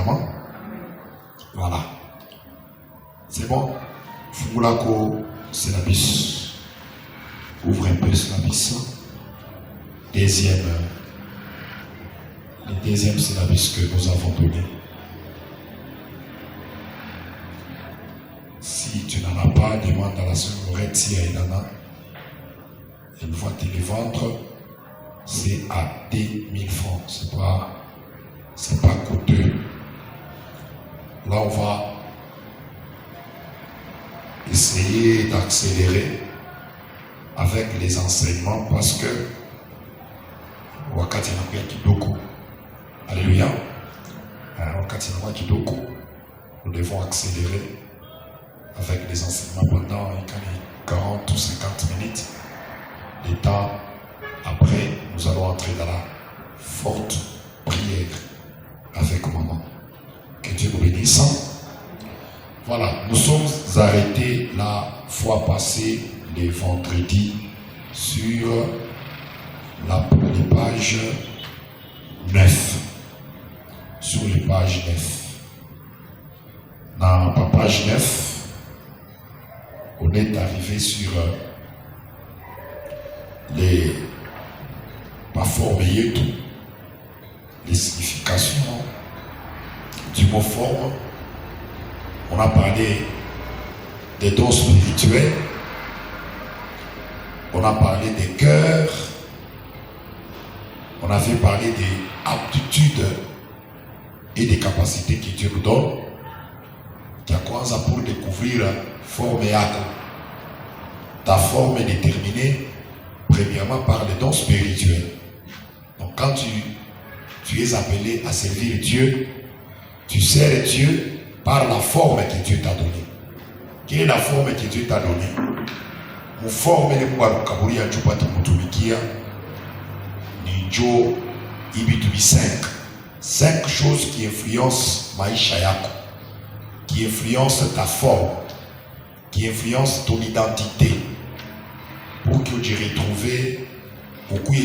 enseignements. Voilà. C'est bon. Fungulako syllabus. Ouvre un peu le syllabus. Le deuxième syllabus que nous avons donné. Si tu n'en as pas, demande à la sœur Laurette si elle en a. Elle va te les vendre. C'est à 2000 francs. C'est pas coûteux. Là, on va essayer d'accélérer avec les enseignements parce que wakati nakuya kidogo. Alléluia. Wakati nakuya kidogo. Nous devons accélérer avec les enseignements pendant 40 ou 50 minutes. Le temps après, nous allons entrer dans la forte prière avec maman. Que Dieu nous bénisse. Voilà, nous sommes arrêtés la fois passée, le vendredi, sur les pages 9. Sur les pages 9. Dans la page 9, on est arrivé sur pas former tout, les significations du mot forme. On a parlé des dons spirituels, on a parlé des cœurs, on avait parlé des aptitudes et des capacités que Dieu nous donne. Qui a commencé pour découvrir forme et acte. Ta forme est déterminée premièrement par les dons spirituels. Donc quand tu es appelé à servir Dieu, tu sers Dieu par la forme que Dieu t'a donnée. Quelle est la forme que Dieu t'a donnée? Mu forme le mwa kaburi ya chupata mutumikia ni jo ibitu 5 choses qui influencent maisha yako, qui influencent ta forme, qui influencent ton identité. Pour que tu retrouves beaucoup de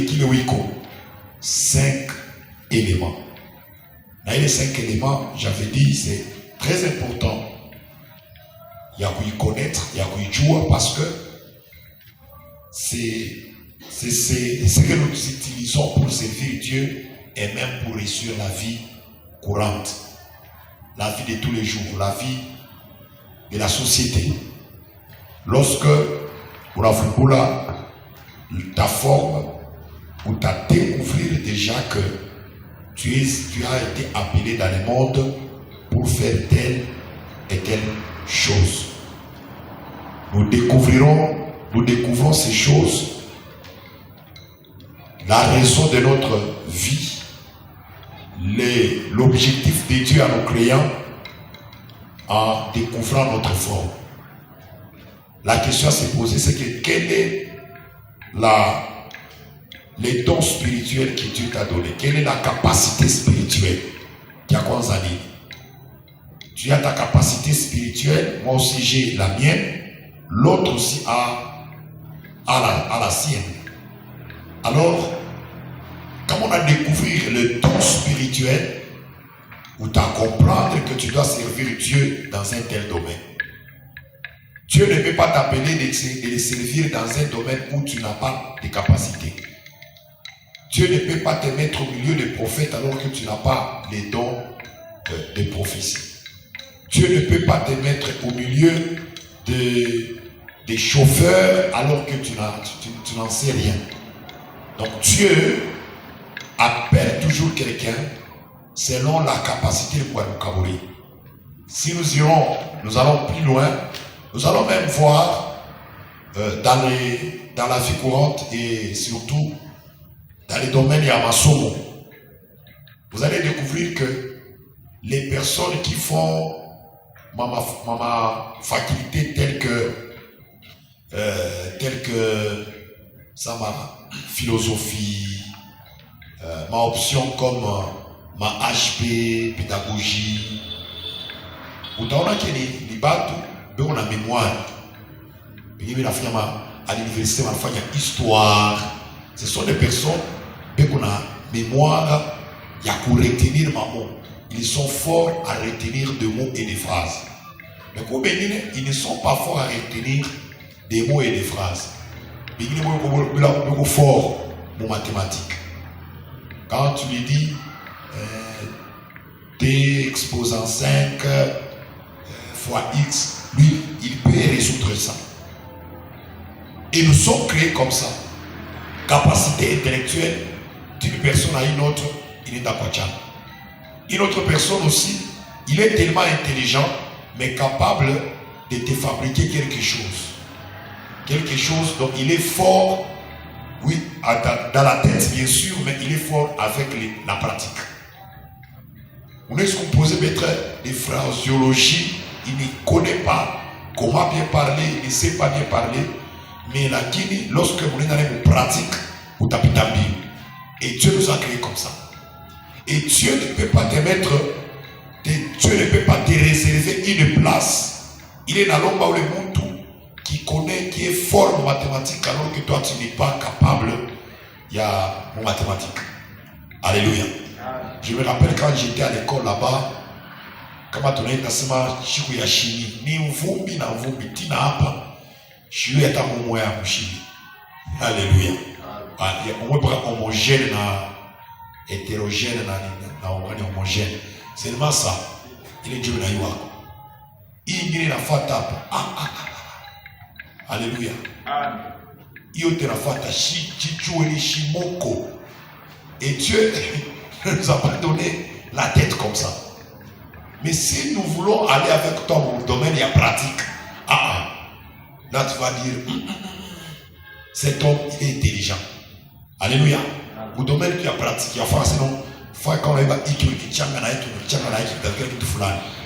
5 éléments. Dans les 5 éléments, j'avais dit, c'est très important. Il y a qu'à y connaître, il y a qu'à y jouer parce que c'est ce que nous utilisons pour servir Dieu et même pour réussir la vie courante, la vie de tous les jours, la vie de la société. Lorsque pour ta forme, pour t'as découvrir déjà que tu as été appelé dans le monde pour faire telle et telle chose. Nous découvrons ces choses, la raison de notre vie, l'objectif de Dieu à nos croyants en découvrant notre forme. La question à se poser, c'est que quel est les dons spirituels que Dieu t'a donné? Quelle est la capacité spirituelle? Tu as ta capacité spirituelle, moi aussi j'ai la mienne, l'autre aussi a la sienne. Alors, comment on a découvert le don spirituel, ou t'as comprendre que tu dois servir Dieu dans un tel domaine. Dieu ne peut pas t'appeler de le servir dans un domaine où tu n'as pas de capacité. Dieu ne peut pas te mettre au milieu des prophètes alors que tu n'as pas les dons de prophétie. Dieu ne peut pas te mettre au milieu des chauffeurs alors que tu n'en sais rien. Donc Dieu appelle toujours quelqu'un selon la capacité de Kouanoukabori. Si nous allons plus loin, nous allons même voir dans la vie courante et surtout dans les domaines Yamasomo. Vous allez découvrir que les personnes qui font ma faculté telle que ça, ma philosophie, ma option comme ma HP, pédagogie, ou dans laquelle les bateaux, on a mémoire. À l'université, on a fait histoire. Ce sont des personnes qui ont mémoire, il y a qu'à retenir maman. ils sont forts à retenir des mots et des phrases. Mais pour Bénin, ils ne sont pas forts à retenir des mots et des phrases. Ils sont forts en mathématiques. Quand tu lui dis t exposant 5 fois x, lui, il peut résoudre ça. Et nous sommes créés comme ça. Capacité intellectuelle d'une personne à une autre, il est d'Akwachan. Une autre personne aussi, il est tellement intelligent, mais capable de te fabriquer quelque chose. Quelque chose dont il est fort, oui, dans la tête bien sûr, mais il est fort avec la pratique. On est supposé mettre des phraséologies, il ne connaît pas comment bien parler, il ne sait pas bien parler, mais la Guinée, lorsque vous êtes dans les pratiques, vous tapez ta Bible. Et Dieu nous a créés comme ça. Et Dieu ne peut pas te mettre, Dieu ne peut pas te réserver une place. Il est dans l'homme où le monde qui connaît, qui est fort en mathématiques, alors que toi tu n'es pas capable. Il y a en mathématiques. Alléluia. Je me rappelle quand j'étais à l'école là-bas, kama tunaenda sema siku ya chimie, ni mvumbi na mvumbi tina hapa, shule hata mumo ya mshini. Alléluia. On peut pas homogène na hétérogène na homogène. C'est seulement ça. Il est Dieu na yuwa. Ingine nafuata hapa. Alléluia. Amen. Iyo tenafuata chichueli shimoko. Et Dieu ne nous a pas donné la tête comme ça. Mais si nous voulons aller avec toi au domaine de pratique, là tu vas dire, cet homme il est intelligent. Alléluia. Au domaine de la pratique, il y a forcément, quand on va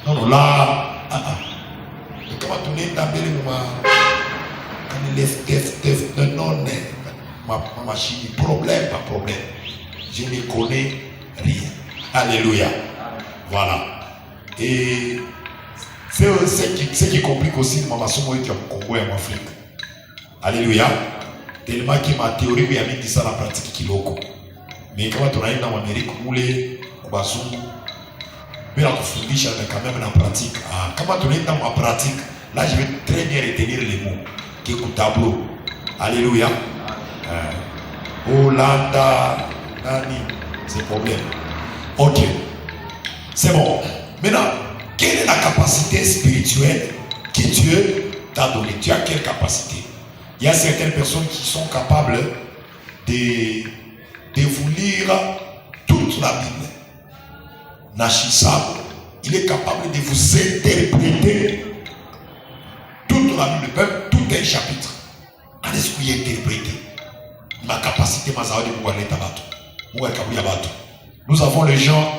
non, non, là, comment on est dans le non, ma machine, problème, pas problème. Je ne connais rien. Alléluia. Voilà. Et c'est ce qui complique aussi ma maçon et au Congo et en Afrique. Alléluia. Tellement que ma théorie oui a mis ça la pratique qui loco. Mais quand on arrive en Amérique, moulé, Kubasum, mais la confundisha quand même en pratique. Quand on est dans ma pratique, là je vais très bien retenir les mots qui est au tableau. Alléluia. Hollanda, Nani, c'est problème. Ok. C'est bon. Maintenant, quelle est la capacité spirituelle que Dieu t'a donnée? Tu as quelle capacité? Il y a certaines personnes qui sont capables de vous lire toute la Bible. Nachissab, il est capable de vous interpréter toute la Bible, même tout un chapitre. Allez-ce qu'il est interprété? Ma capacité, nous avons les gens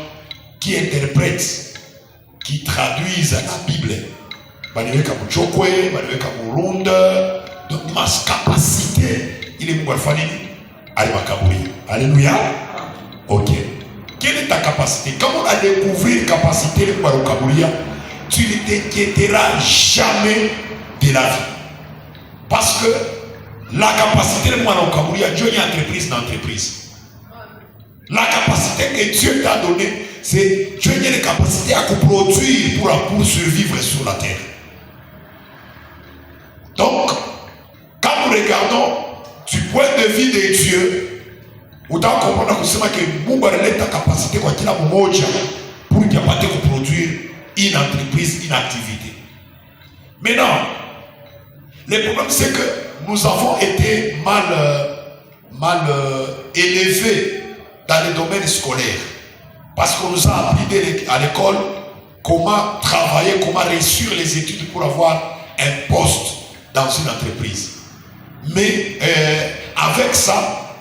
qui interprètent, qui traduisent la Bible. Donc ma capacité, il est Mouafani. Alléluia. Ok. Quelle est ta capacité? Quand on a découvert la capacité de Mouafani, tu ne t'inquiéteras jamais de la vie. Parce que la capacité de Mouafani, Dieu est entreprise d'entreprise. La capacité que Dieu t'a donnée, c'est Dieu a la capacité à produire pour survivre sur la terre. Donc, quand nous regardons du point de vue de Dieu, autant comprendre que Mungu ta capacité kwa kila mmoja pour capable de produire une entreprise, une activité. Maintenant, le problème c'est que nous avons été mal élevés dans les domaines scolaires. Parce qu'on nous a appris à l'école comment travailler, comment réussir les études pour avoir un poste dans une entreprise. Mais avec ça,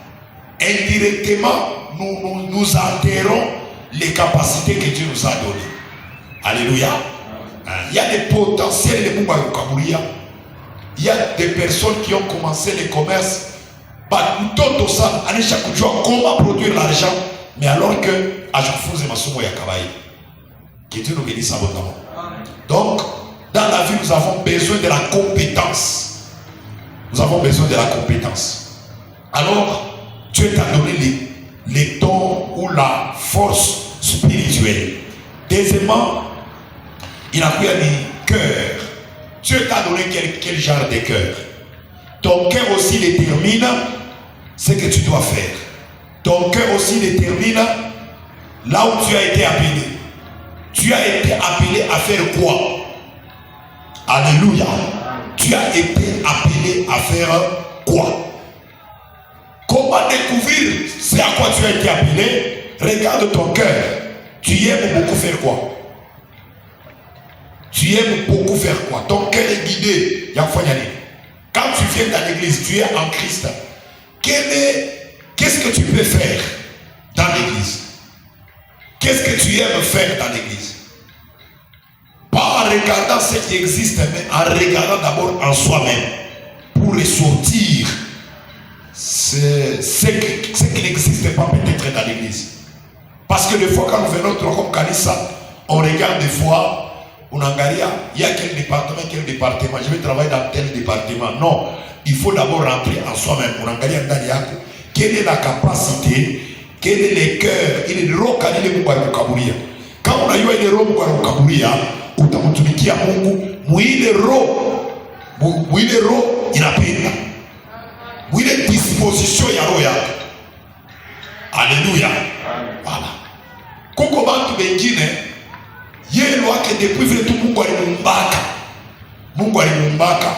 indirectement, nous altérons les capacités que Dieu nous a données. Alléluia. Il y a des potentiels de Mouba Kabouria. Il y a des personnes qui ont commencé les commerces. Comment produire l'argent, mais alors que que Dieu nous bénisse abondamment. Donc, dans la vie, nous avons besoin de la compétence. Nous avons besoin de la compétence. Alors, Dieu t'a donné les dons ou la force spirituelle Deuxièmement, il a pris un cœur. Dieu t'a donné quel genre de cœur? Ton cœur aussi détermine ce que tu dois faire. Ton cœur aussi détermine là où tu as été appelé. Tu as été appelé à faire quoi? Alléluia. Tu as été appelé à faire quoi? Comment découvrir ce à quoi tu as été appelé? Regarde ton cœur. Tu aimes beaucoup faire quoi? Tu aimes beaucoup faire quoi? Ton cœur est guidé. Quand tu viens dans l'église, tu es en Christ. Qu'est-ce que tu peux faire dans l'église? Qu'est-ce que tu aimes faire dans l'église? Pas en regardant ce qui existe, mais en regardant d'abord en soi-même pour ressortir ce qui n'existe pas peut-être dans l'église. Parce que des fois, quand nous venons comme Kalissa, on regarde des fois. Unangalia, il y a quel département, je vais travailler dans tel département. Non, il faut d'abord rentrer en soi-même. Unangalia ndani, quelle est la capacité, quel est le cœur, il est le roc, il est le kaburia. Quand on a eu le roc kaburia, utamutumikia Mungu, mwile roho inapenda. Mwile disposition ya roho yako. Alléluia. Voilà. Kuko bantu bengine yeye wake depuis vile tu Mungu alimumbaka.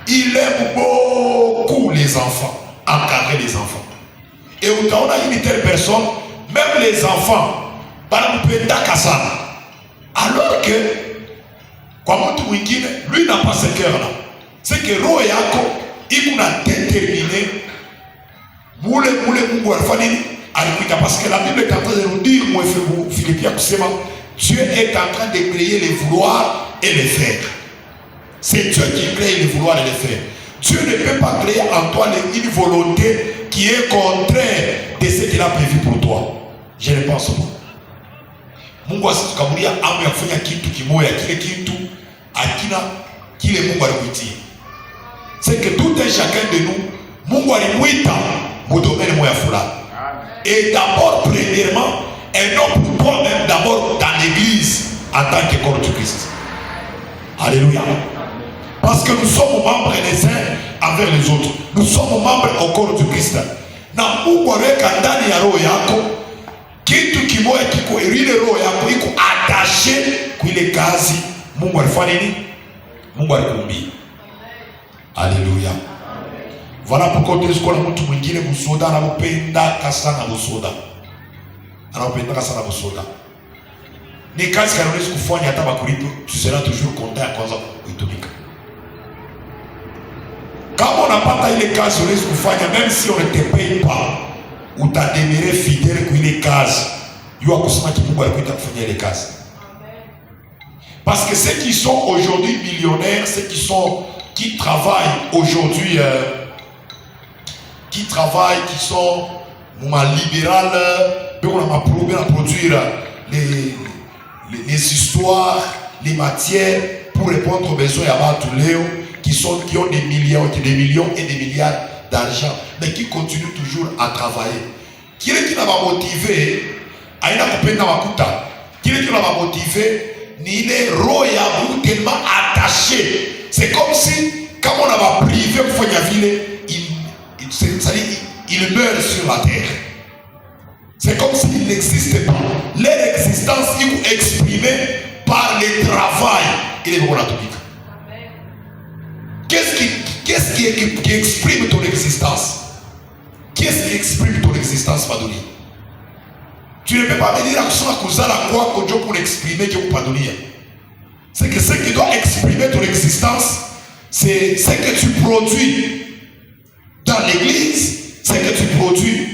Il aime beaucoup les enfants, encadrer les enfants. Et utaona une telle personne, même les enfants, banamupendaka sana. Alors que kwa mtu mwingine, lui n'a pas ce cœur-là. C'est que roho yako ikuna déterminé mule Mungu alifanya nini? Alikuita, parce que la Bible est en train de nous dire, moi Philippiens kusema, Dieu est en train de créer les vouloirs et les faire. C'est Dieu qui crée les vouloirs et les faire. Dieu ne peut pas créer en toi une volonté qui est contraire de ce qu'il a prévu pour toi. Je ne pense pas. Mungu asitukamulia amu ya kufanya kitu kimoya, kile kitu akina kile Mungu alikuitia. C'est que tout un chacun de nous, Mungu alimuita mu domaine moya fulani. Et d'abord, premièrement, et non pour toi-même, d'abord dans l'église en tant que corps du Christ. Alléluia. Parce que nous sommes membres les uns envers les autres. Nous sommes membres au corps du Christ. Na Mungu aweka ndani ya roho yako kitu kimoja kiko ile roho yako iko attaché kwa ile kazi Mungu alifanya nini? Mungu alikumbia. Alléluia. Voilà pourquoi Dieu est mtu mwingine msoda anapenda sana msoda. Anapenda sana msoda. Ni kazi kanaweza kufanya hata bakulipo, tu seras toujours content ya kwanza kuitumika. Kama unapata ile kazi unaweza kufanya, même si on ne te paye pas, utademeurer fidèle kwa ile kazi. Yua kusema ki Mungu alikuita kufanya ile kazi. Parce que ceux qui sont aujourd'hui millionnaires, ceux qui travaillent aujourd'hui, qui sont libéral, pour produire les histoires, les matières pour répondre aux besoins à Léo, qui ont des millions et des milliards d'argent, mais qui continuent toujours à travailler. Qui est n'a pas motivé, aina kupenda makuta. Qui est n'a pas motivé, ni les royaux ou tellement attachés. C'est comme si, comme on avait privé pour faire ville, il meurt sur la terre. C'est comme s'il n'existait pas. Leur existence est exprimée par le travail et les moments atomiques. Qu'est-ce qui exprime ton existence? Qu'est-ce qui exprime ton existence, Padouni? Tu ne peux pas me dire que pour exprimer que Padouni. C'est que ce qui doit exprimer ton existence, c'est ce que tu produis dans l'église, c'est que tu produis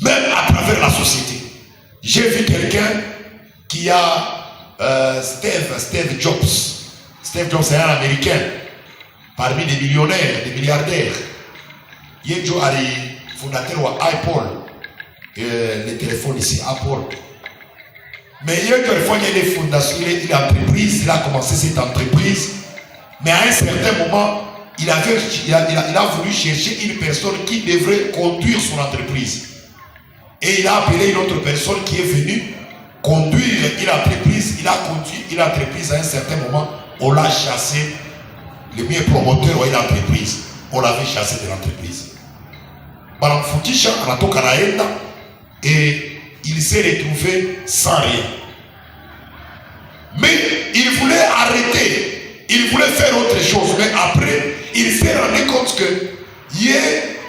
même à travers la société. J'ai vu quelqu'un qui a Steve Jobs. Steve Jobs est un Américain, parmi des millionnaires, des milliardaires. Il est fondateur de Apple, le téléphone ici, Apple. Mais il est fondation, il est entreprise, il a commencé cette entreprise. Mais à un certain moment, il a voulu chercher une personne qui devrait conduire son entreprise. Et il a appelé une autre personne qui est venue conduire une entreprise, il a conduit une entreprise à un certain moment, on l'a chassé. Le meilleur promoteur de l'entreprise, on l'avait chassé de l'entreprise. Madame Fukisha anatoka naenda et il s'est retrouvé sans rien. Mais il voulait arrêter, il voulait faire autre chose. Mais après, il s'est rendu compte que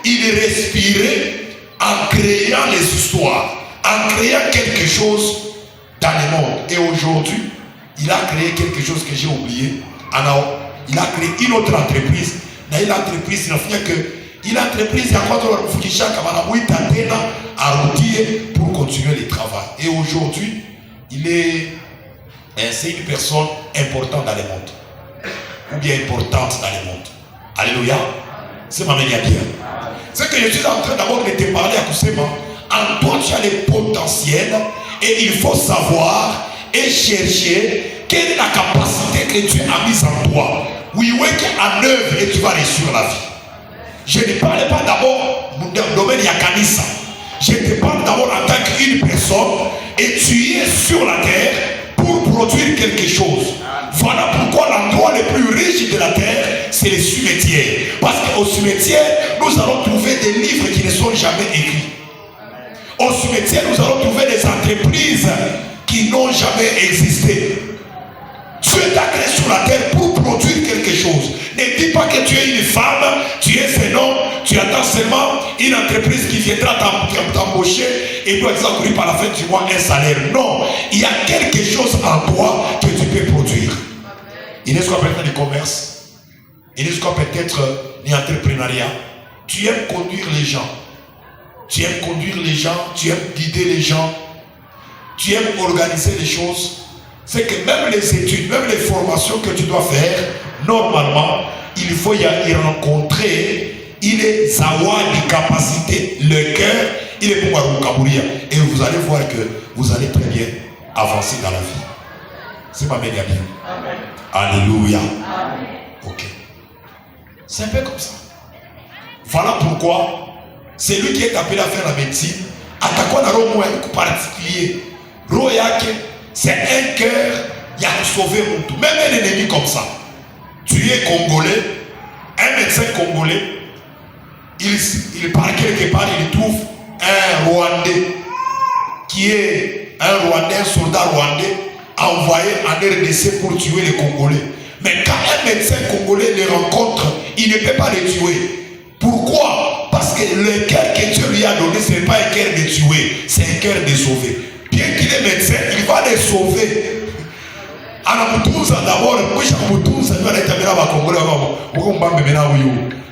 il respirait en créant les histoires, en créant quelque chose dans le monde. Et aujourd'hui, il a créé quelque chose que j'ai oublié. Il a créé une autre entreprise. Dans une entreprise, il a fait que une entreprise pour continuer le travail. Et aujourd'hui, c'est une personne importante dans le monde. Ou bien importante dans le monde. Alléluia. C'est ma manière bien. C'est que je suis en train d'abord de te parler à Kusema. En toi, tu as le potentiel et il faut savoir et chercher quelle est la capacité que Dieu a mise en toi. Oui, en œuvre et tu vas réussir la vie. Je ne parle pas d'abord du domaine Yakanisa. Je te parle d'abord en tant qu'une personne et tu es sur la terre pour produire quelque chose. Voilà pourquoi l'endroit le plus riche de la terre, c'est les cimetières. Parce qu'au cimetière, nous allons trouver des livres qui ne sont jamais écrits. Au cimetière, nous allons trouver des entreprises qui n'ont jamais existé. Dieu t'a créé sur la terre pour produire quelque chose. Ne dis pas que tu es une femme, tu es un homme, tu attends seulement une entreprise qui viendra t'embaucher et doit t'accorder par la fin du mois un salaire. Non, il y a quelque chose en toi que tu peux produire. Il est ce qu'on peut être du commerce, il est ce qu'on peut être l'entrepreneuriat. Tu aimes conduire les gens, tu aimes conduire les gens, tu aimes guider les gens, tu aimes organiser les choses. C'est que même les études, même les formations que tu dois faire, normalement, il faut y rencontrer, il est avoir des capacités, le cœur, il est pour Kabouria. Et vous allez voir que vous allez très bien avancer dans la vie. C'est ma média bien. Amen. Alléluia. Amen. Ok. C'est un peu comme ça. Voilà pourquoi c'est lui qui est appelé à faire la médecine. Attaquant à Rome particulier. Royake. C'est un cœur qui a sauvé mon tout. Même un ennemi comme ça. Tu es congolais, un médecin congolais, il part quelque part, il trouve un Rwandais qui est un Rwandais, un soldat rwandais envoyé en RDC pour tuer les Congolais. Mais quand un médecin congolais les rencontre, il ne peut pas les tuer. Pourquoi? Parce que le cœur que Dieu lui a donné, ce n'est pas un cœur de tuer, c'est un cœur de sauver. Bien qu'il est médecin, il va les sauver. Anamutunza d'abord, anamutunza, il va les taper à Congolais.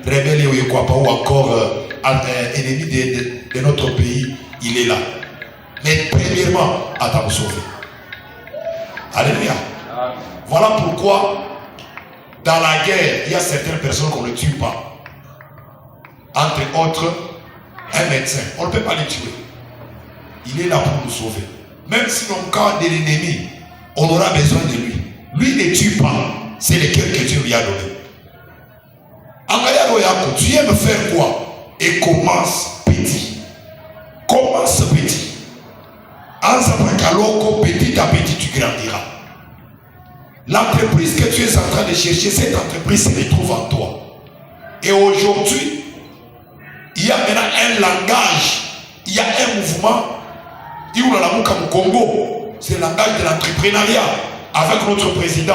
Rebelle ou encore ennemi de notre pays, il est là. Mais premièrement, à nous sauver. Alléluia. Voilà pourquoi dans la guerre, il y a certaines personnes qu'on ne tue pas. Entre autres, un médecin. On ne peut pas les tuer. Il est là pour nous sauver. Même si dans le cas de l'ennemi, on aura besoin de lui. Lui ne tue pas. C'est le cœur que Dieu lui a donné. Tu aimes faire quoi? Et commence petit. Commence petit. Petit à petit, tu grandiras. L'entreprise que tu es en train de chercher, cette entreprise se retrouve en toi. Et aujourd'hui, il y a maintenant un langage, il y a un mouvement. Au Congo, c'est le langage de l'entrepreneuriat. Avec notre président,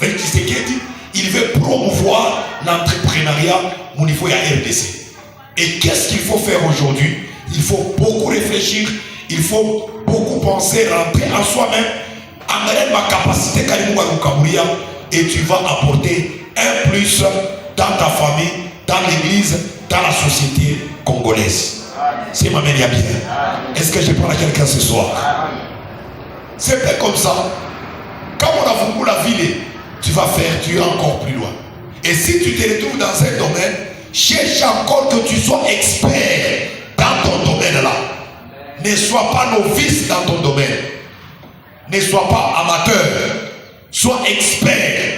avec Tshisekedi, il veut promouvoir l'entrepreneuriat au niveau de la RDC. Et qu'est-ce qu'il faut faire aujourd'hui? Il faut beaucoup réfléchir, il faut beaucoup penser, rentrer en soi-même, amener ma capacité et tu vas apporter un plus dans ta famille, dans l'église, dans la société congolaise. C'est ma manière bien. Est-ce que je parle à quelqu'un ce soir? C'est bien comme ça. Quand on a voulu la ville, tu vas faire, tu iras encore plus loin. Et si tu te retrouves dans un domaine, cherche encore que tu sois expert dans ton domaine là. Ne sois pas novice dans ton domaine. Ne sois pas amateur. Sois expert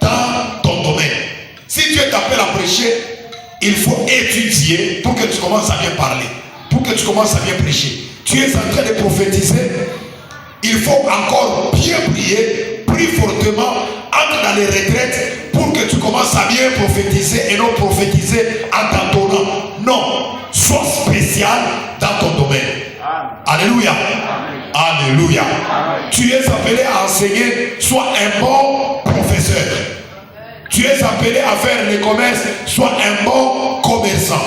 dans ton domaine. Si tu es appelé à prêcher, il faut étudier pour que tu commences à bien parler. Pour que tu commences à bien prêcher. Tu es en train de prophétiser. il faut encore bien prier, prie fortement, entre dans les retraites pour que tu commences à bien prophétiser et non prophétiser en t'entonnant. Non, sois spécial dans ton domaine. Alléluia. Alléluia. Tu es appelé à enseigner, sois un bon professeur. Tu es appelé à faire le commerce, sois un bon commerçant.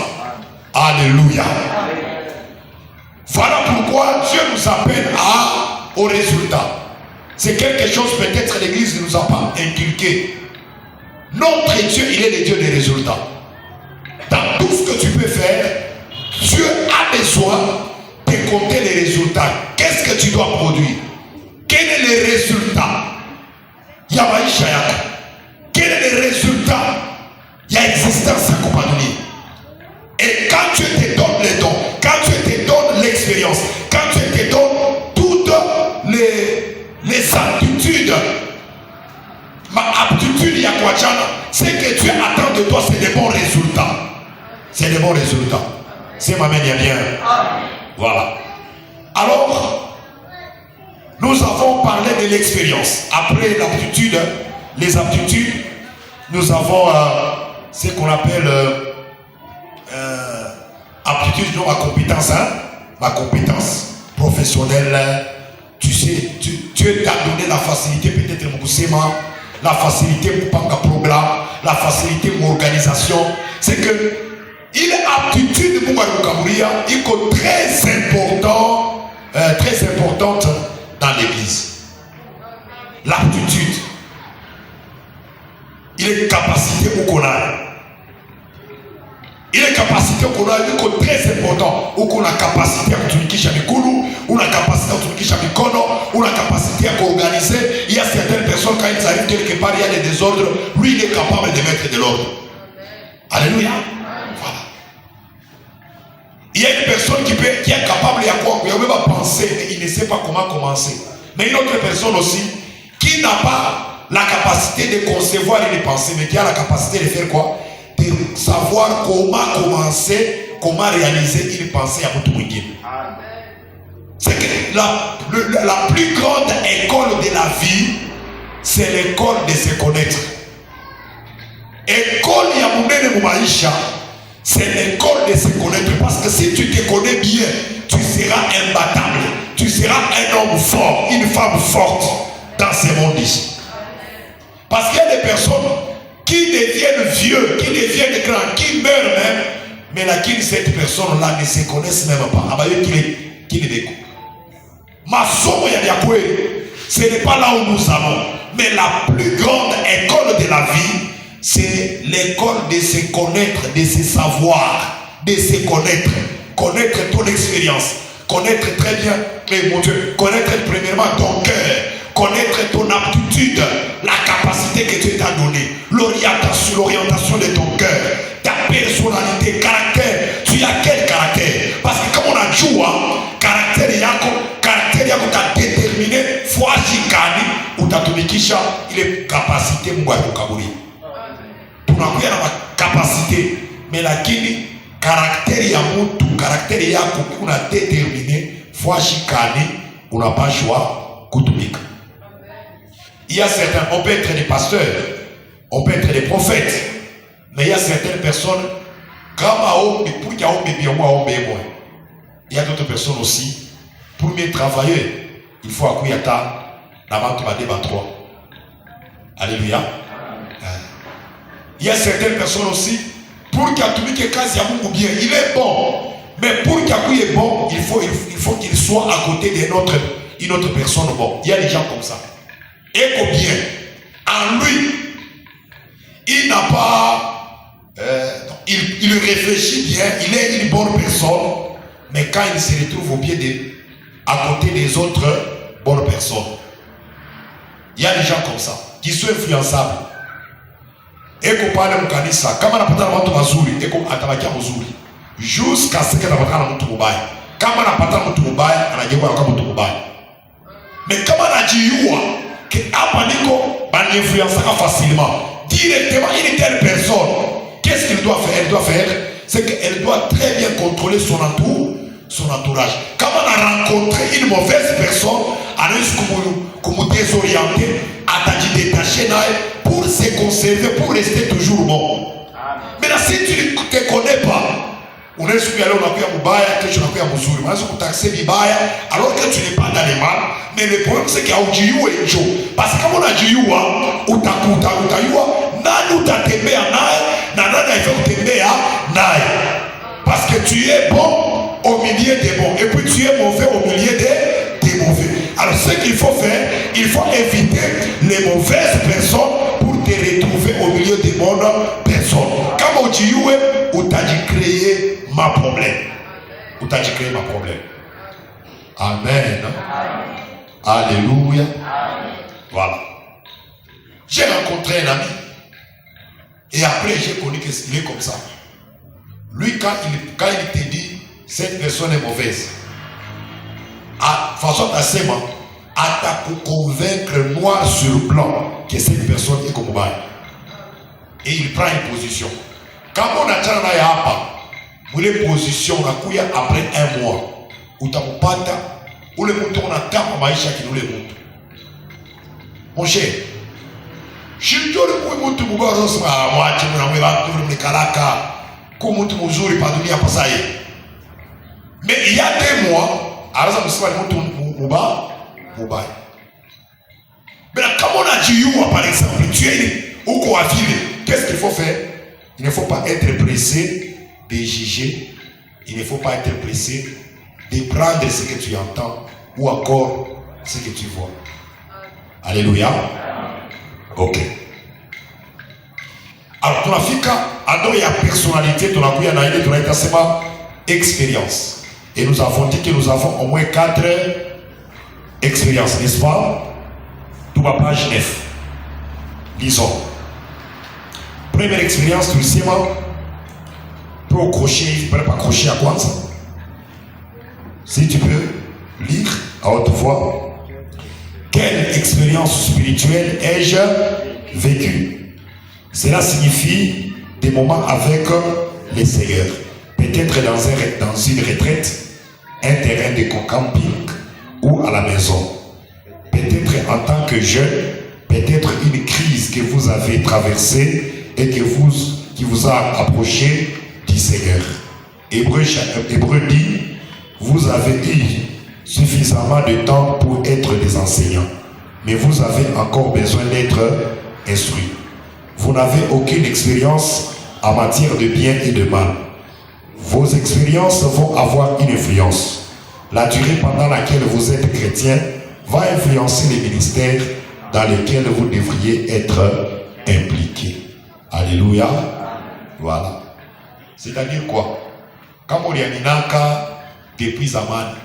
Alléluia. Voilà pourquoi Dieu nous appelle au résultat. C'est quelque chose peut-être l'église ne nous a pas inculqué. Notre Dieu, il est le Dieu des résultats. Dans tout ce que tu peux faire, Dieu a besoin de compter les résultats. Qu'est-ce que tu dois produire? Quel est le résultat? Il y a maïcha yako. Quel est le résultat? Il y a existence à compagnie. Et quand tu te donnes les dons, quand tu te donnes l'expérience, quand tu te donnes toutes les aptitudes, ma aptitude yakwachana, ce que tu attends de toi, c'est des bons résultats. C'est des bons résultats. C'est ma main bien. Voilà. Alors, nous avons parlé de l'expérience. Après l'aptitude, les aptitudes, nous avons ce qu'on appelle aptitude, non, ma compétence professionnelle. Tu sais, Dieu t'a donné la facilité, peut-être mon la facilité pour pas un programme, la facilité pour l'organisation. C'est que il est aptitude pour Kaburia, il est très importante dans l'église. L'aptitude, il est capacité pour qu'on a. Il est capacité qu'on a, il est très important. Ou qu'on a capacité à tunikisha mikulu, ou la capacité à tunikisha mikono, ou la capacité à organiser. Il y a certaines personnes, quand ils arrivent quelque part, il y a des désordres. Lui, il est capable de mettre de l'ordre. Alléluia. Voilà. Il y a une personne qui est capable de penser, mais il ne sait pas comment commencer. Mais une autre personne aussi, qui n'a pas la capacité de concevoir et de penser, mais qui a la capacité de faire quoi? De savoir comment commencer, comment réaliser une pensée à votre monde. C'est que la plus grande école de la vie, c'est l'école de se connaître. École Yamounene Moumaïcha, c'est l'école de se connaître. Parce que si tu te connais bien, tu seras imbattable. Tu seras un homme fort, une femme forte dans ce monde ici. Parce qu'il y a des personnes qui deviennent vieux, qui deviennent grands, qui meurent même, mais là, qui cette personne-là ne se connaissent même pas. Qui les découvre. Ma somme, ce n'est pas là où nous allons, mais la plus grande école de la vie, c'est l'école de se connaître, de se savoir, de se connaître, connaître ton expérience, connaître très bien, mon Dieu, connaître premièrement ton cœur, connaître ton aptitude, la capacité que Dieu t'a donnée, l'orientation de ton cœur, ta personnalité, caractère. Tu as quel caractère? Parce que comme on a dit, caractère yako t'a déterminé, foi jikani, ou t'a tumikisha, il est capacité mwa yokaburi. Tunakuya na capacité, mais lakini caractère ya mtu, caractère yako kuna déterminé, foi jikani, unapashwa kutumika. Il y a certains, on peut être des pasteurs, on peut être des prophètes, mais il y a certaines personnes, il y a d'autres personnes aussi, pour mieux travailler, il faut accueillir d'abord tu 3. Alléluia. Il y a certaines personnes aussi, pour qu'il y ait bien, il est bon, mais pour qu'il y ait bon, il faut qu'il soit à côté d'une autre personne bon. Il y a des gens comme ça. Et combien en lui, il n'a pas, il réfléchit bien, il est une bonne personne, mais quand il se retrouve au pied à côté des autres bonnes personnes, il y a des gens comme ça qui sont influençables. Et qu'on parle de kanisa, comme on a pas de mazuri, et qu'on attaque à mazuri, jusqu'à ce qu'on a pas de moutoubay. Comme on a pas de moutoubay, on a dit qu'on a pas de moutoubay. Mais comme on a dit que Abaniko va l'influencer facilement. Directement, une telle personne, qu'est-ce qu'il doit faire? Elle doit faire, c'est qu'elle doit très bien contrôler son son entourage. Quand on a rencontré une mauvaise personne, on a désorienté, à t'a détaché pour se conserver, pour rester toujours bon. Maintenant, si tu ne te connais pas, on est sûr qu'on a pris un mubaya, que tu n'as pris un muzuri. On a sûr qu'on t'a accès bibaya, alors que tu n'es pas dans les mal. Mais le problème, c'est qu'il y a un jiou et un jo. Parce que comme on a jiou, ou ta kuta, ou ta youa, nan ou ta tembe à naï, nan nan il faut tembe à naï. Parce que tu es bon au milieu des bons. Et puis tu es mauvais au milieu des mauvais. Alors ce qu'il faut faire, il faut éviter les mauvaises personnes pour te retrouver au milieu des bonnes personnes. Comme on dit, ou t'as dit créer ma problème. Ou t'as dit créer ma problème. Amen. Alléluia. Voilà. J'ai rencontré un ami. Et après, j'ai connu qu'il est comme ça. Lui, quand il te dit, cette personne est mauvaise, à façon assez à ta convaincre noir sur blanc que cette personne est comme ça. Et il prend une position. Quand on a déjà une position, on a couillé après un mois. Ou tu as un pata, ou le mouton, on a tant de maïcha qui nous les montre. Mon cher, je suis dit, le mouton, je suis dit, moi, je suis dit, mais il y a 2 mois, alors ça me semble que Mouba. Mais là, comme on a dit, par exemple, tu es au coiffure, qu'est-ce qu'il faut faire? Il ne faut pas être pressé de juger, il ne faut pas être pressé de prendre ce que tu entends ou encore ce que tu vois. Alléluia. Ok. Alors, ton Africa, il y a personnalité, ton Africa, expérience. Et nous avons dit que nous avons au moins 4 expériences, n'est-ce pas? Tout à page 9. Lisons. Première expérience, tu le sais, pour crocher, pas crocher à quoi ça? Si tu peux lire à haute voix. Quelle expérience spirituelle ai-je vécue? Cela signifie des moments avec le Seigneur. Peut-être dans une retraite, un terrain de camping ou à la maison. Peut-être en tant que jeune, peut-être une crise que vous avez traversée et qui vous a approché du Seigneur. Hébreu dit, vous avez eu suffisamment de temps pour être des enseignants, mais vous avez encore besoin d'être instruits. Vous n'avez aucune expérience en matière de bien et de mal. Vos expériences vont avoir une influence. La durée pendant laquelle vous êtes chrétien va influencer les ministères dans lesquels vous devriez être impliqués. Alléluia. Voilà. C'est-à-dire quoi? Quand on y a minaka depuis Zaman,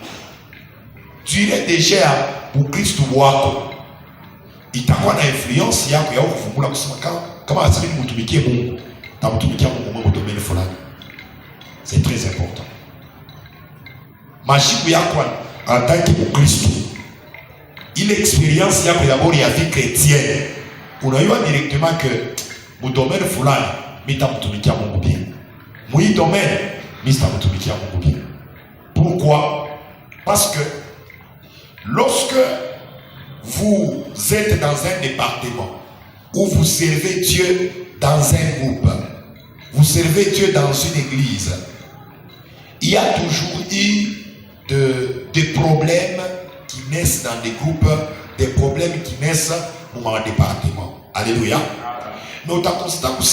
tu es déjà pour Christ wako. Il t'a quoi d'influence yako ya kufungula kusema kama asili mutumikie Mungu na mutumikia Mungu mu domaine fulani. C'est très important. Mashiku yako en tant que Christ, il expérience yako d'abord ya vie chrétienne. Unajua directement que mu domaine fulani mitamutumikia Mungu bien. Mu domaine mitamutumikia Mungu bien. Pourquoi? Parce que lorsque vous êtes dans un département où vous servez Dieu dans un groupe, vous servez Dieu dans une église, il y a toujours eu des problèmes qui naissent dans des groupes, des problèmes qui naissent dans un département. Alléluia. Nous avons constaté que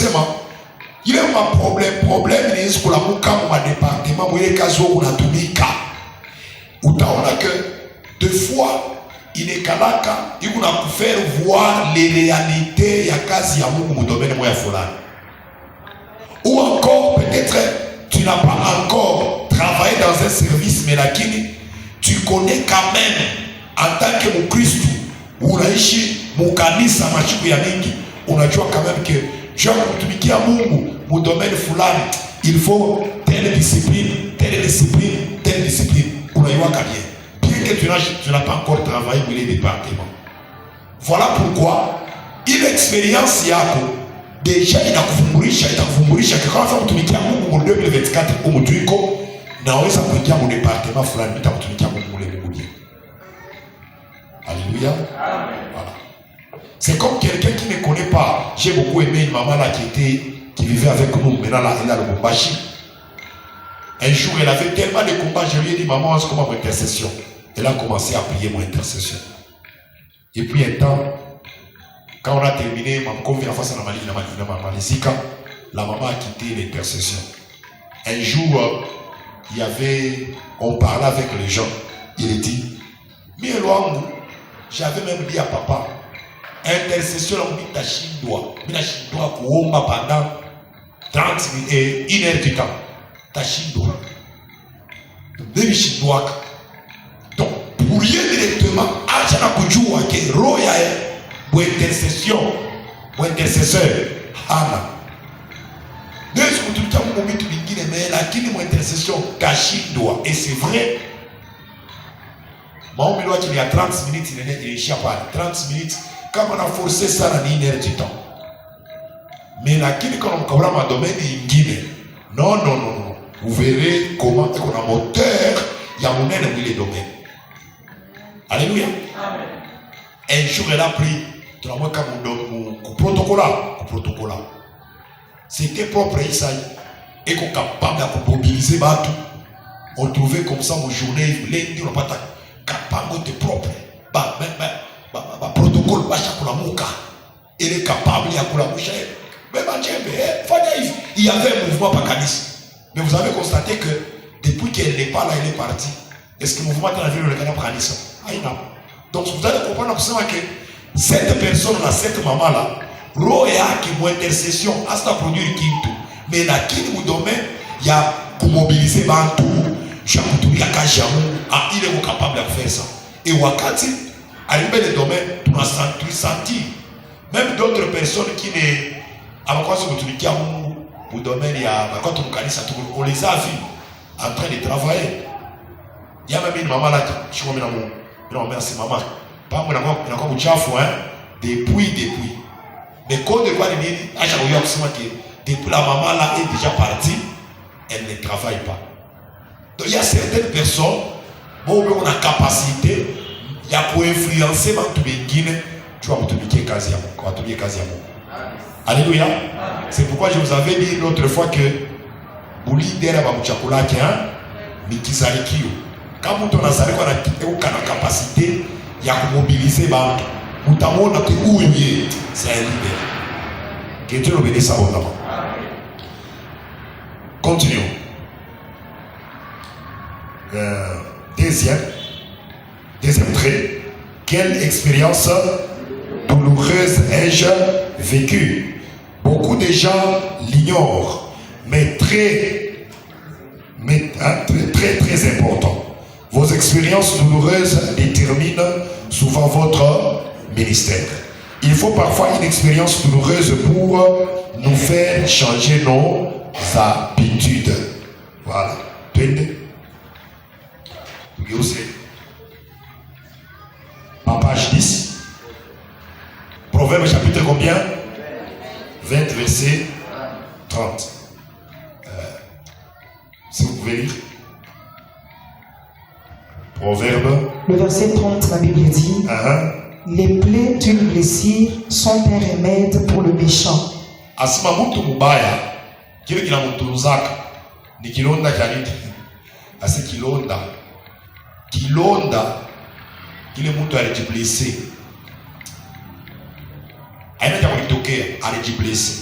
il y a un problème n'est-ce pour la mouka dans un département où il y a des cas où on a tout mis cas. Où on a que deux fois il est kalaka, il va vous faire voir les réalités ya kazi ya Mungu mu domaine moya fulani. Ou encore peut-être tu n'as pas encore travaillé dans un service mais lakini tu connais quand même en tant que Mkristo unaishi mukanisa machiku ya mingi, unajua quand même que Dieu kutumikia Mungu mu domaine fulani il faut telle discipline. Unaiwa bien. Que tu n'as pas encore travaillé pour les départements. Voilà pourquoi une expérience yako déjà inakufumburisha que quand on tumikia Mungu mu 2024 umutuiko naweza kuingia mu departement fulani nitakutumikia Mungu ule Mungu. Alléluia. Amen. Voilà. C'est comme quelqu'un qui ne connaît pas. J'ai beaucoup aimé une maman là qui vivait avec nous, maintenant là, elle a le Bombashi. Un jour, elle avait tellement de combats, je lui ai dit, maman, c'est comment mon intercession? Elle a commencé à prier mon intercession. Et puis un temps, quand on a terminé, ma confiance à la maman a quitté l'intercession. Un jour, on parlait avec les gens. Il dit, j'avais même dit à papa, intercession, on dit Tachindwa. Tachindwa kuomba pendant 30 minutes et 1 heure du temps. Tachindwa. Donc, pour rien directement, achana kujua ke roya pour intercession, pour intercesseur, hana. N'est-ce que tout le temps, on met tout le monde, mais la qui est mon intercession, Tachindwa. Et c'est vrai. Moi, on me dit qu'il y a 30 minutes, il échappe pas. 30 minutes, comme on a forcé ça dans 1 heure du temps. Mais la qui est comme on a un domaine ingine. Non. Vous verrez comment on a moteur, il y a mon aide dans les domaines. Alléluia. Amen. Un jour, elle a pris, tu as mon protocole. C'était propre, Isaïe. Et qu'on est capable de mobiliser tout. On trouvait comme ça mon journée, lundi, on n'a pas capable de propre. Protocole, il est capable de la mouche. Il y avait un mouvement par Canis. Mais vous avez constaté que depuis qu'elle n'est pas là, elle est partie. Est-ce que le mouvement de la ville le Canada prend ça? Donc vous allez comprendre que cette personne-là, cette maman-là, Roya qui est intercession, à ce produire Kintu. Mais là, qui nous domaine, il y a pour mobiliser Bantou, il est capable de faire ça. Et Wakati, à l'image des domaines, tu as senti. Même d'autres personnes qui ne. Alors, quand pour domaine, quand on les a vus en train de travailler. Il y a même une maman là qui suis non, merci maman. Pas moi, il y a encore un chafou, depuis. Mais quand on voit les depuis la maman là est déjà partie, elle ne travaille pas. Donc il y a certaines personnes, bon, on a capacité, il y a pour influencer dans tous les Guinéens, tu vas te Kaziamo. Alléluia. C'est pourquoi je vous avais dit l'autre fois que Bouli dera bamuchakula kia mikizalikio. Quand on a savé qu'on a une capacité, il y a mobiliser banque. Utamona que ouye, c'est un leader. Que Dieu nous bénisse abondamment. Continuons. Deuxième trait. Quelle expérience douloureuse ai-je vécue? Beaucoup de gens l'ignorent, mais très important. Vos expériences douloureuses déterminent souvent votre ministère. Il faut parfois une expérience douloureuse pour nous faire changer nos habitudes. Voilà. Page 10. Proverbe chapitre combien? 20 verset 30. Si vous pouvez lire. Proverbe. Le verset 30, la Bible dit Les plaies d'une blessure sont un remède pour le méchant. Asima mtu mubaya kile kinamtunzaka ni kilonda cha nini? Asi kilonda kile mtu alijiblesse. Aina ya kulitokea alijiblesse.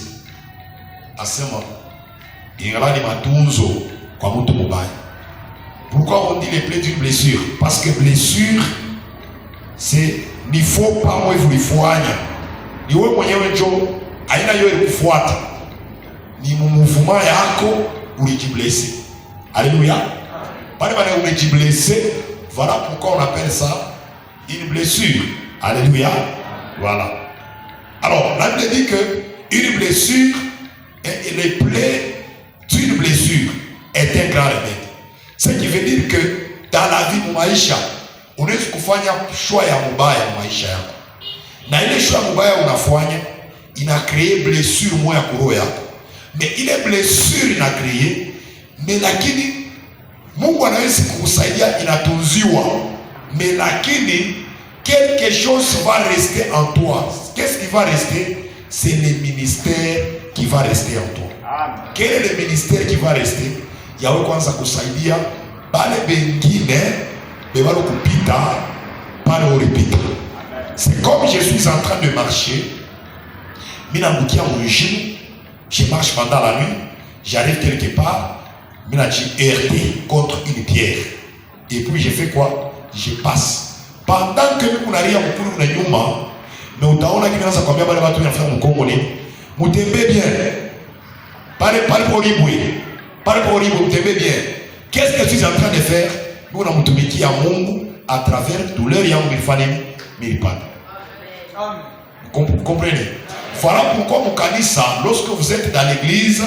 Asema ingalani matunzo kwa mtu mubaya. Pourquoi on dit les plaies d'une blessure? Parce que blessure, c'est ni faut pas moi vous lifuanya. Ni wewe mwenyewe njo aina hiyo ilikufuata. Ni mumuvuma yako ulijiblesse. Alléluia. Pale umejiblesse, voilà pourquoi on appelle ça une blessure. Alléluia. Voilà. Alors, la Bible dit que une blessure et les plaies d'une blessure est un grand remède. Ce qui veut dire que dans la vie maisha unaweza kufanya choix ya mubaya maisha yako. Na ile choix mubaya unafanya ina créer blessure moja kwa roho yako. Mais ile blessure ina créer mais lakini Mungu anaweza kukusaidia, inatunziwa, mais lakini quelque chose va rester en toi. Qu'est-ce qui va rester? C'est le ministère qui va rester en toi. Amen. Quel est le ministère qui va rester? Yawe kwanza kusaidia bale bengine bebalo kupita pale ulipita. C'est comme je suis en train de marcher, mina mbukia mujini, je marche pendant la nuit, j'arrive quelque part, mina dit RT contre une pierre. Et puis je fais quoi? Je passe. Pendant que nous n'arrive mkulu na nyuma, mais utaona kinaanza kwambia bale watu wanafanya mkongo nini? Mutembe bien. Pale pour libwe. Pale pour libwe mutembe bien. Qu'est-ce que tu es en train de faire? Nous on a mutumikia Mungu à travers douleur yangu ilifanya milipata. Amen. Comprenez? Voilà pourquoi mon kanisa, lorsque vous êtes dans l'église,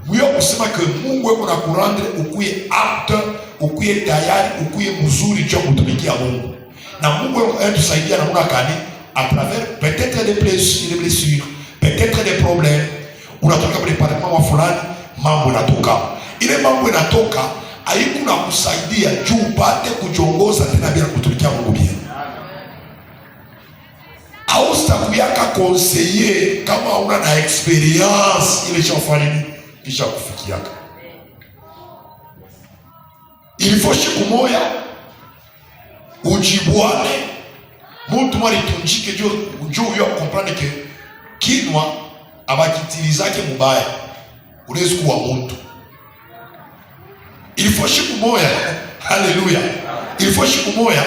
vous kusema que Mungu yuko na kurendre ukuye apte, ukuye tayari, ukuye mzuri cha kutumikia Mungu. Na Mungu anatusaidia namna gani? À travers peut-être des blessures, peut-être des problèmes. Unatoka kwa departement wa fulani, mambo yanatoka. Ile mambo yanatoka haikuna kusaidia juu upate kujongoza tena bila kutumikia Mungu bien. Au sitakuyaka conseiller kama una na experience ile chafanya nini kisha kufikiaka. Il faut siku moja ujibwane mtu maritunjike juu ya comprendre que kinwa abakitilizake mubaya unaweza kuwa mtu. Il faut siku moja, haleluya. Il faut siku moja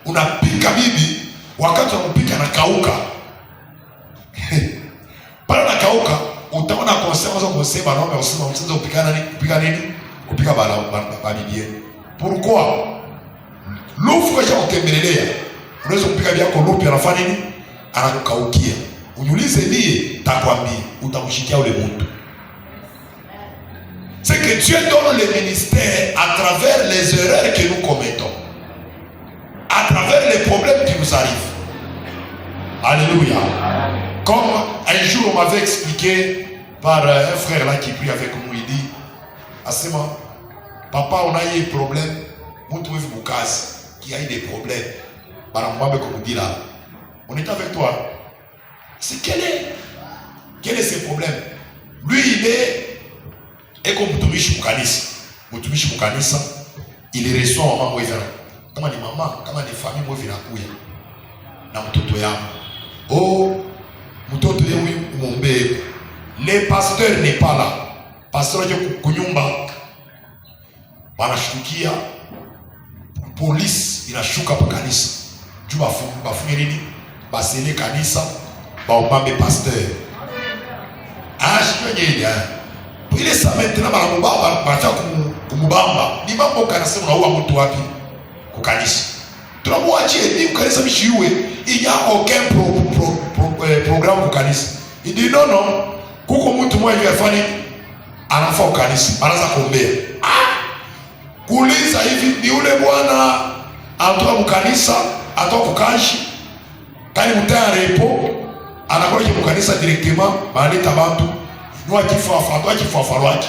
unapika bibi wakati unapika na kauka. Pale na kauka utaona conseil naomba usema msianze kupika nini? Kupika bala bibi. Pourquoi? Lufu ya kutembelea. Unaweza kupika vyako lupi anafanya nini? Anakukaukia. Unyulize ndiye takwambia utamshikia ule mtu. C'est que Dieu donne le ministère à travers les erreurs que nous commettons. À travers les problèmes qui nous arrivent. Alléluia. Comme un jour on m'avait expliqué par un frère là qui prie avec nous, il dit Asema, papa on a eu des problèmes, mon trouve Boukazi qui a eu des problèmes. Baramwambe comme dit là. On est avec toi. C'est quel est ce problème? Lui il est comme mtumishi mkanisa, il reçoit mama mwevera. Kama ni mama, kama ni famille mwevera kuya. Na mtoto yangu. Oh, mtoto yewe umombe. Le pasteur n'est pas là. Pasteur aje kunyumba. Banashukia. Police inashuka pa kanisa. Juu bafunge nini? Basele kanisa, baombe pasteur. Ah, shwenye ya. Ile saa maintenant baramubamba bacha kumubamba. Ni mambo kanasema unaua mtu wapi? Kukanisa. Tunamwachie ni kanisa mishiwe. Il n'y a aucun programme kukanisa. Il dit non. Kuko mtu mmoja yafanya anafa kukanisa. Anaanza kuombea. Kuuliza hivi ni ule bwana atoa kukanisa, atoa kukashi. Kani mtaa repo anakoje kukanisa directement baleta bantu. Nwa kifafa wake.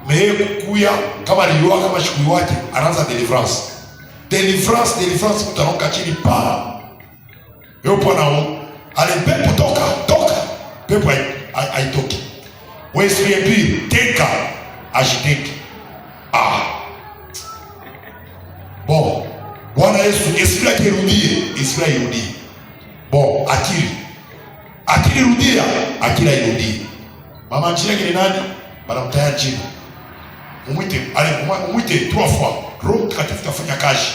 Mais kuya kama liwa kama shukui wake anaanza deliverance. Deliverance mtaronka chini pa. Yopo nao ale pepo toka. Pepo haitoki. Wewe esprit teka agiteke. Bon. Bwana Yesu esprit irudie. Bon, akili rudia, akili irudie. Mama nchini ni nani? Banamtaya chini. Umwite 3 fois. Roho Mtakatifu tafanya kazi.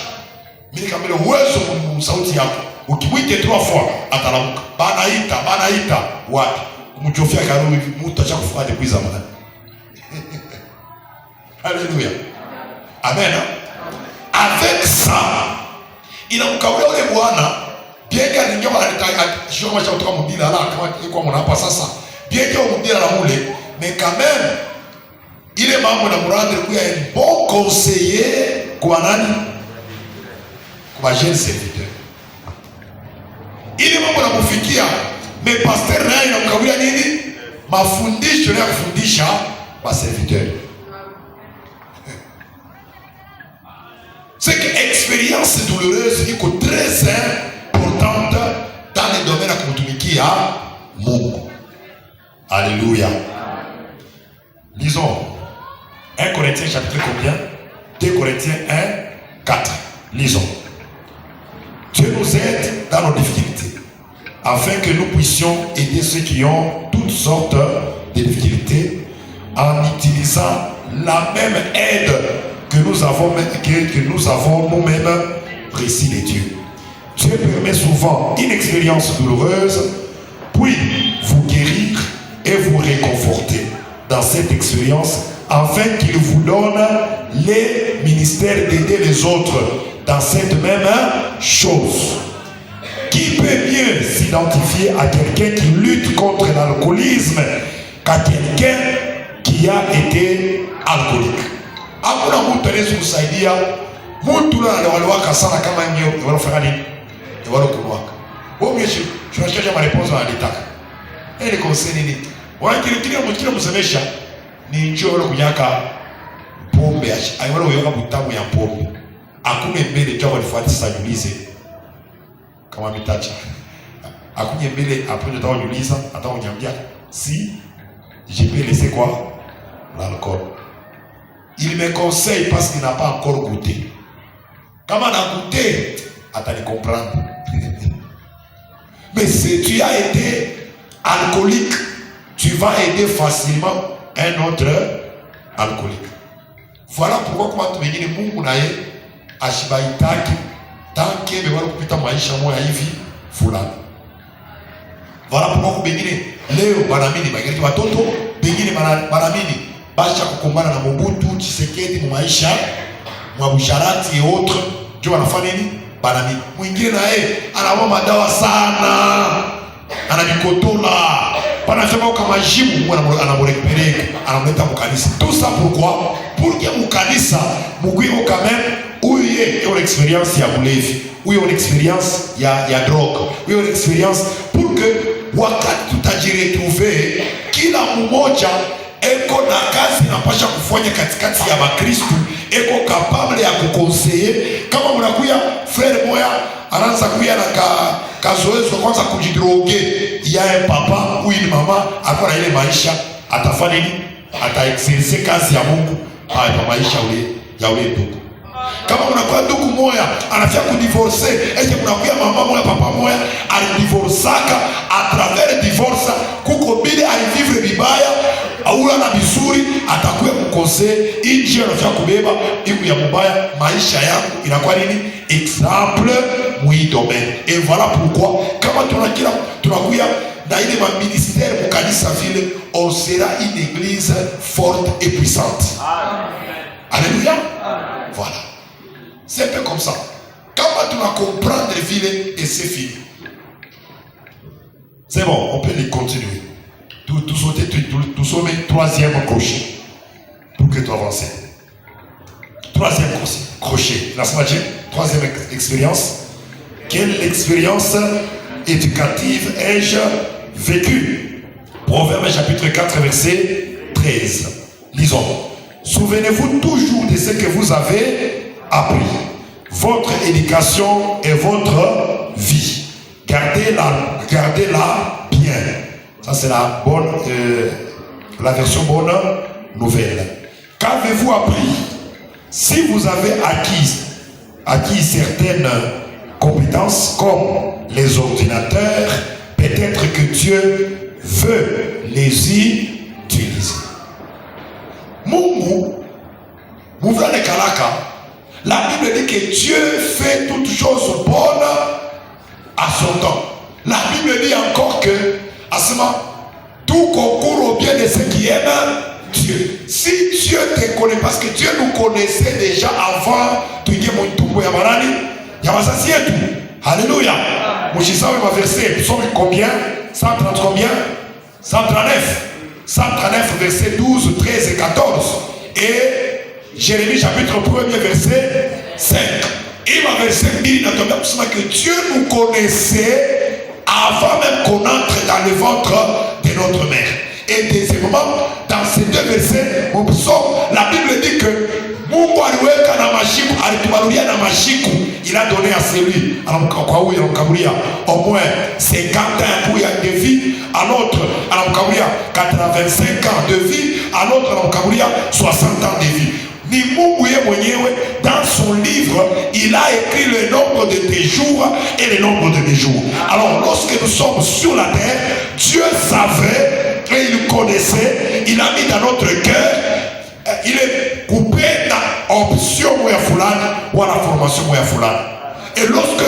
Mimi kama ile uwezo sauti yako. Ukimwite 3 fois atalamuka. Banaita wapi? Kumjofia karo hivi mtu achakufuata kuiza mwana. Alléluia. Amen. Avec ça, inamkawia ule bwana biega ningewa shoma cha kutoka mudila la kama iko mwana hapa sasa. Biega mudila la mule, mais quand même ile mambo na murande kuya un bon conseiller kwa nani? Kwa jeune serviteur. Ile mambo na kufikia, mais pasteur naye inamkawia nini? Mafundisho ya kufundisha kwa serviteur. C'est que l'expérience douloureuse est très importante dans les domaines à Kotumiki à Mungu. Alléluia. Lisons 1 Corinthiens chapitre combien? 2 Corinthiens 1, 4. Lisons. Dieu nous aide dans nos difficultés, afin que nous puissions aider ceux qui ont toutes sortes de difficultés en utilisant la même aide que nous avons nous-mêmes reçue de Dieu. Dieu permet souvent une expérience douloureuse, puis vous guérir et vous réconforter dans cette expérience, afin qu'il vous donne les ministères d'aider les autres dans cette même chose. Qui peut mieux s'identifier à quelqu'un qui lutte contre l'alcoolisme qu'à quelqu'un qui a été alcoolique? Hakuna mtu anaweza kusaidia mtu na waliwaka sana kama hiyo wanafanya nini? Walokuwaka. Wewe tunashikaje mareponzo analitaka. Ile conseil nini? Wanakirikia mtu msemesha ni njoo wale kunyaka pombe aiwale uyoka butamu ya pombe. Hakuna mbele tu walifuata sajulize kama mitacha. Hakuna mbele après de temps juliza hata unyambia si je peux laisser quoi? L'alcool. Il me conseille parce qu'il n'a pas encore goûté. Quand on a goûté, attends, comprendre. Mais si tu as été alcoolique, tu vas aider facilement un autre alcoolique. Voilà pourquoi quand tu me dis Mungu naye ashibaitaki tanke bewala kupita maisha moya hivi fulani. Voilà pourquoi bengine leo banamini bagiriki watoto bengine banamini basha kukumbana na Mobutu Tshisekedi mu maisha mwa busharati et autres ndio wanafanya nini? Banamini. Mwingine naye anawa madawa sana. Anabikotola. Panasema kama jimu anamurekupere anamleta mukanisa. Tout ça pourquoi? Pour que mukanisa mugwiko quand même uye une expérience ya bulevi, uye une expérience ya drogue, uye une expérience pour que wakati tutajiretrouver kila mmoja eko na kazi napasha kufanya katikati ya Bakristu, eko capable ya kukonseyer. Kama mnakuya frère moya anaanza kuya na kazoezo kwanza kujidroge ya papa huyu ni mama akona ile maisha, atafanya nini? Ataexercer kazi ya Mungu hapa maisha ya ule ndugu. Kama mnakuwa ndugu moya anafia kudivorcer, eti mnakuya mama moya papa moya alidivorsaka, a travers divorce kuko bile alivivre vibaya au na bizuri, atakuwa mkose inji anafia kubeba iku ya mubaya. Maisha yangu inakuwa nini? Exemple mui domaine. Et voilà pourquoi kama tunakuya na ile ma ministère mu kanisa vile, on sera une église forte et puissante. Alléluia. Voilà. C'est un peu comme ça. Comment tu vas comprendre vile et c'est fini. C'est bon, on peut les continuer. Tout sommes troisième crochet pour que tu avances. Troisième crochet. La semaine, troisième expérience. Quelle expérience éducative ai-je vécue? Proverbe chapitre 4 verset 13. Lisons. Souvenez-vous toujours de ce que vous avez appris, votre éducation et votre vie. Gardez-la bien. Ça c'est la bonne, la version bonne nouvelle. Qu'avez-vous appris? Si vous avez acquis certaines compétences comme les ordinateurs, peut-être que Dieu veut les utiliser. Mungu, Mouvane Kalaka, la Bible dit que Dieu fait toutes choses bonnes à son temps. La Bible dit encore que, à ce moment, tout concourt au bien de ceux qui aiment Dieu. Si Dieu te connaît, parce que Dieu nous connaissait déjà avant, tu y es mon tout, Yamarani, Yamasasi et tout. Alléluia. Mouchisa, ma verset, psaume combien? 130 combien? 139. 139 versets 12, 13 et 14. Et Jérémie chapitre 1er verset 5. Il m'a versé que Dieu nous connaissait avant même qu'on entre dans le ventre de notre mère. Et deuxièmement, dans ces deux versets, la Bible dit que Mungu aliweka na mashiku, alitubarulia na mashiku, il a donné à celui, kwa huyu anamkaburia au moins 50 ans de vie, à l'autre anamkaburia 85 ans de vie, à l'autre anamkaburia 60 ans de vie. Ni Mungu ye mwenyewe dans son livre, il a écrit le nombre de tes jours et le nombre de mes jours. Alors lorsque nous sommes sur la terre, Dieu savait et il connaissait, il a mis dans notre cœur, il est coupé dans option moya fulani ou la formation moya fulani. Et lorsque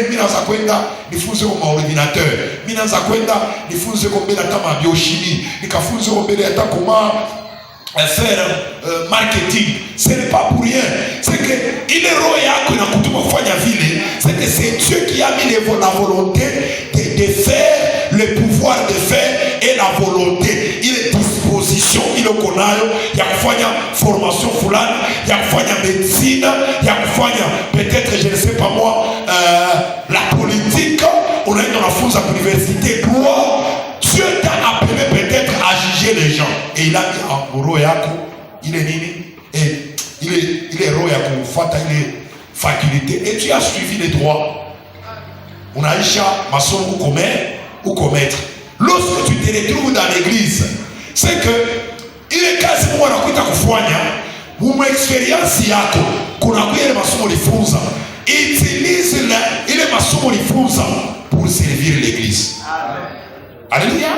minaanza kwenda nifunze kwa ordinateur, minaanza kwenda nifunze kwa mbele hata biochimie, nikafunze kwa mbele hata comment faire marketing, ce n'est pas pour rien. C'est que il est royal qu'on a kutuma kufanya vile. C'est que c'est Dieu qui a mis la volonté de faire, le pouvoir de faire et la volonté. Il est disposition, il est konayo, il y a kufanya formation fulani, il y a kufanya médecine, il y a kufanya peut-être je ne sais pas moi la politique, on a une enfance à l'université droit. Dieu t'a appelé peut-être à juger les gens. Et il a mis en roho yako, il est nini? Et il est roho yako, fata, il est faculté. Et tu as suivi les droits. On a isha masomo ou commettre. Lorsque tu te retrouves dans l'église, c'est que il est quasiment à kuita kufanya, une expérience yako, kuna kuya masomo lifunza. Utilise il est masomo lifunza pour servir l'église. Alléluia.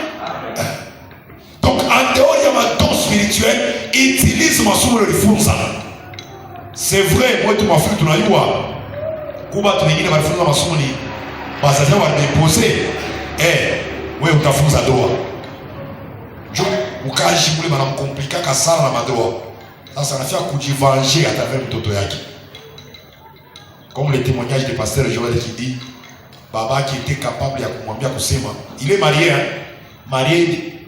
Donc en dehors il y a un don spirituel, utilise ma somme de funza. C'est vrai, moi tu m'as fait ton aïwa. Kuba tu n'es pas funza ma somme ni. Parce que va déposer. Ouais ou ta funza doa. Jo ukaji mule bana mkomplika kasala na madoa. Sasa anafia kujivenger à travers mtoto yake. Comme le témoignage du pasteur Joël qui dit Baba qui était capable de kumwambia kusema, il est marié, hein? Marié,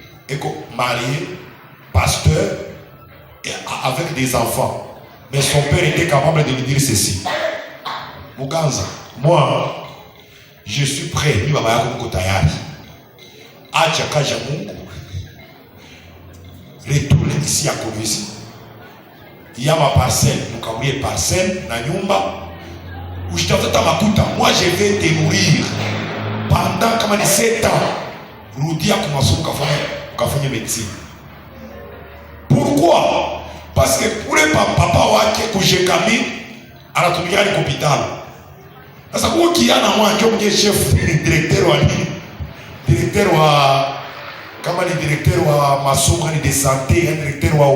pasteur, et avec des enfants. Mais son père était capable de lui dire ceci. Muganza, moi, je suis prêt. Ni baba yako mko tayari. Acha kaja Mungu. Retourne ici à Kovisi. Il y a ma parcelle, mukaulie parcelle na nyumba. Moi je vais te nourrir pendant comme 7 ans. Rudia kumasomo kafanya médecine. Pourquoi? Parce que pour le papa wake kujekami anatumika ni hospital. Sasa kwa kiana mwa ndio mje chef directeur wa nini? Directeur wa kama ni directeur wa masomo ni de santé, directeur wa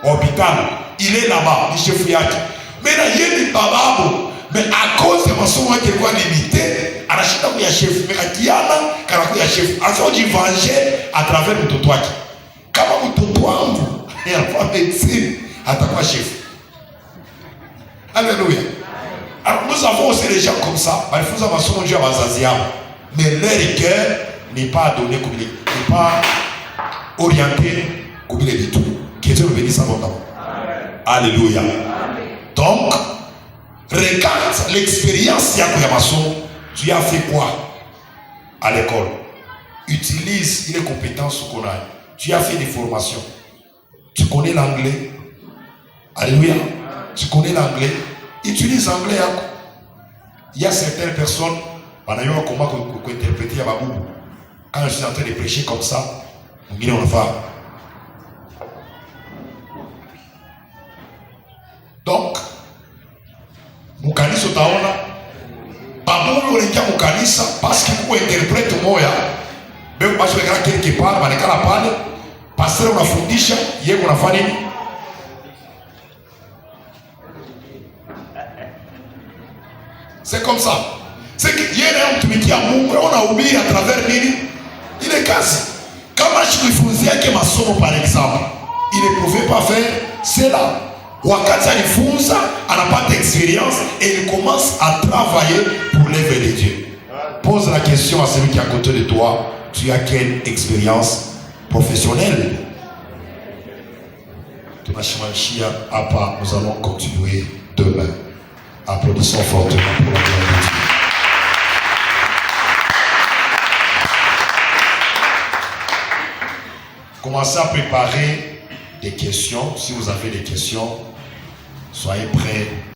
hôpital. Il est là-bas, ni chef yake. Mais na yeye bababo. Mais à cause de masomo yake kwa limité, anashinda kuya chef, mais akiana kana kuya chef. Anazoji venger à travers mtoto wake. Kama mtoto wangu anafanya médecine, atakuwa chef. Alléluia. Alors nous avons aussi des gens comme ça, balifunza masomo juu ya wazazi yao. Mais leur cœur n'est pas donné comme il n'est pas orienté comme il est du tout. Que Dieu nous bénisse abondamment. Alléluia. Donc regarde l'expérience yako ya masomo. Tu as fait quoi à l'école? Utilise les compétences qu'on a. Tu as fait des formations. Tu connais l'anglais. Alléluia. Tu connais l'anglais. Utilise l'anglais. Il y a certaines personnes, comment interpréter à Babou. Quand je suis en train de prêcher comme ça, on va. Donc, mukanisa utaona babu unaingia mukanisa parce que kwa interprete moya bego basi wekana quelque part banekala pale pasteur unafundisha yeye unafanya nini? C'est comme ça. C'est que yeye mtumikia Mungu unahubiri à travers nini? Ile kazi. Kama shikufunzia yake masomo par exemple, il ne pouvait pas faire cela. Wakati alifunza anapata expérience et il commence à travailler pour l'œuvre de Dieu. Pose la question à celui qui est à côté de toi. Tu as quelle expérience professionnelle? Nous allons continuer demain. Applaudissons fortement pour la gloire de Dieu. Commencez à préparer des questions. Si vous avez des questions, Soyez prêts